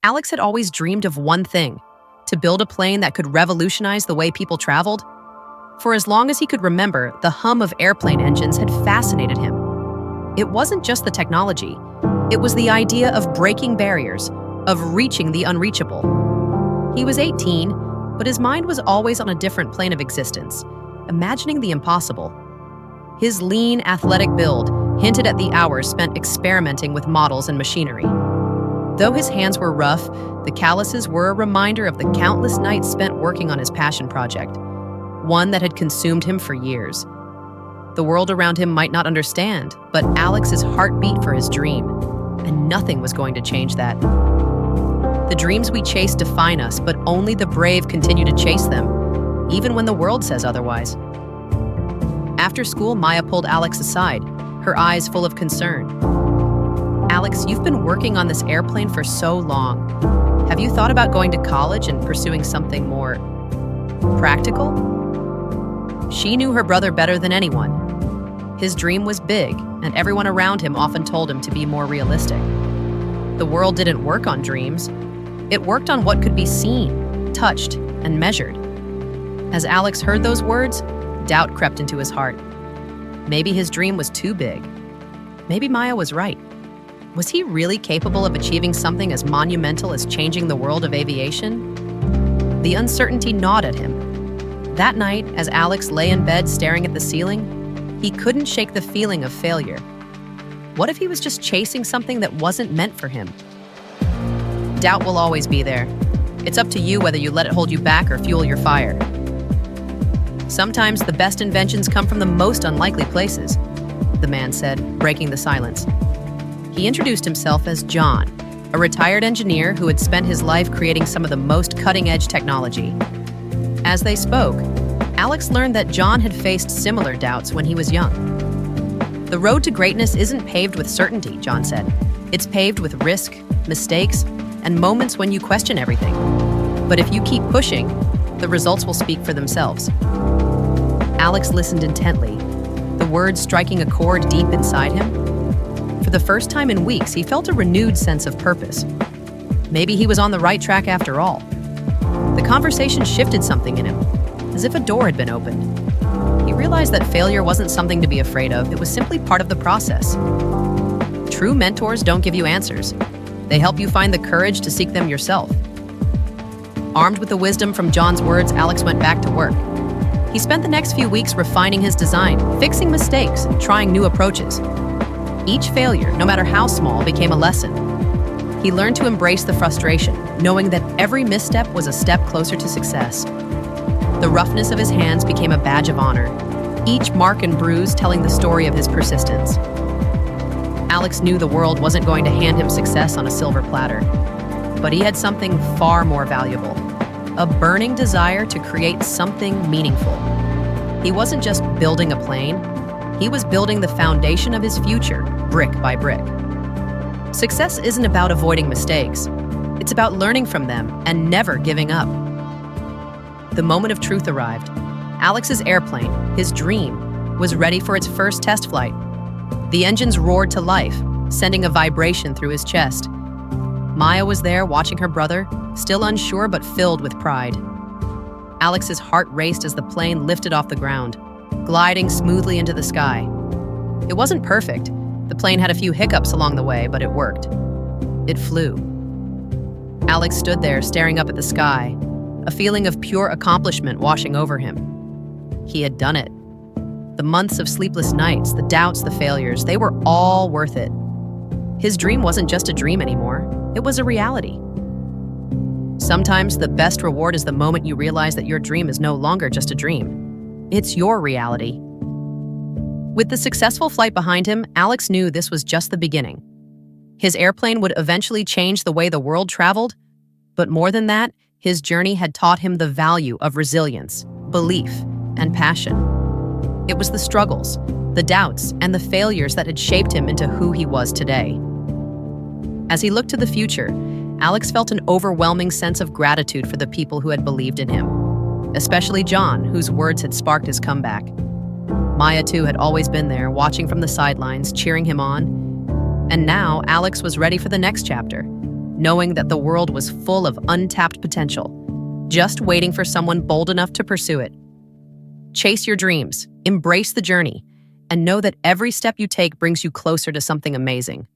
Alex had always dreamed of one thing: to build a plane that could revolutionize the way people traveled. For as long as he could remember, the hum of airplane engines had fascinated him. It wasn't just the technology, it was the idea of breaking barriers, of reaching the unreachable. He was 18, but his mind was always on a different plane of existence, imagining the impossible. His lean, athletic build hinted at the hours spent experimenting with models and machinery. Though his hands were rough, the calluses were a reminder of the countless nights spent working on his passion project, one that had consumed him for years. The world around him might not understand, but Alex's heart beat for his dream, and nothing was going to change that. The dreams we chase define us, but only the brave continue to chase them, even when the world says otherwise. After school, Maya pulled Alex aside, her eyes full of concern. "Alex, you've been working on this airplane for so long. Have you thought about going to college and pursuing something more practical?" She knew her brother better than anyone. His dream was big, and everyone around him often told him to be more realistic. The world didn't work on dreams. It worked on what could be seen, touched, and measured. As Alex heard those words, doubt crept into his heart. Maybe his dream was too big. Maybe Maya was right. Was he really capable of achieving something as monumental as changing the world of aviation? The uncertainty gnawed at him. That night, as Alex lay in bed staring at the ceiling, he couldn't shake the feeling of failure. What if he was just chasing something that wasn't meant for him? Doubt will always be there. It's up to you whether you let it hold you back or fuel your fire. "Sometimes the best inventions come from the most unlikely places," the man said, breaking the silence. He introduced himself as John, a retired engineer who had spent his life creating some of the most cutting-edge technology. As they spoke, Alex learned that John had faced similar doubts when he was young. "The road to greatness isn't paved with certainty," John said. "It's paved with risk, mistakes, and moments when you question everything. But if you keep pushing, the results will speak for themselves." Alex listened intently, the words striking a chord deep inside him. For the first time in weeks, he felt a renewed sense of purpose. Maybe he was on the right track after all. The conversation shifted something in him, as if a door had been opened. He realized that failure wasn't something to be afraid of, it was simply part of the process. True mentors don't give you answers. They help you find the courage to seek them yourself. Armed with the wisdom from John's words, Alex went back to work. He spent the next few weeks refining his design, fixing mistakes, and trying new approaches. Each failure, no matter how small, became a lesson. He learned to embrace the frustration, knowing that every misstep was a step closer to success. The roughness of his hands became a badge of honor, each mark and bruise telling the story of his persistence. Alex knew the world wasn't going to hand him success on a silver platter, but he had something far more valuable, a burning desire to create something meaningful. He wasn't just building a plane, he was building the foundation of his future, brick by brick. Success isn't about avoiding mistakes. It's about learning from them and never giving up. The moment of truth arrived. Alex's airplane, his dream, was ready for its first test flight. The engines roared to life, sending a vibration through his chest. Maya was there watching her brother, still unsure but filled with pride. Alex's heart raced as the plane lifted off the ground, gliding smoothly into the sky. It wasn't perfect. The plane had a few hiccups along the way, but it worked. It flew. Alex stood there staring up at the sky, a feeling of pure accomplishment washing over him. He had done it. The months of sleepless nights, the doubts, the failures, they were all worth it. His dream wasn't just a dream anymore, it was a reality. Sometimes the best reward is the moment you realize that your dream is no longer just a dream. It's your reality. With the successful flight behind him, Alex knew this was just the beginning. His airplane would eventually change the way the world traveled, but more than that, his journey had taught him the value of resilience, belief, and passion. It was the struggles, the doubts, and the failures that had shaped him into who he was today. As he looked to the future, Alex felt an overwhelming sense of gratitude for the people who had believed in him, especially John, whose words had sparked his comeback. Maya, too, had always been there, watching from the sidelines, cheering him on. And now, Alex was ready for the next chapter, knowing that the world was full of untapped potential, just waiting for someone bold enough to pursue it. Chase your dreams, embrace the journey, and know that every step you take brings you closer to something amazing.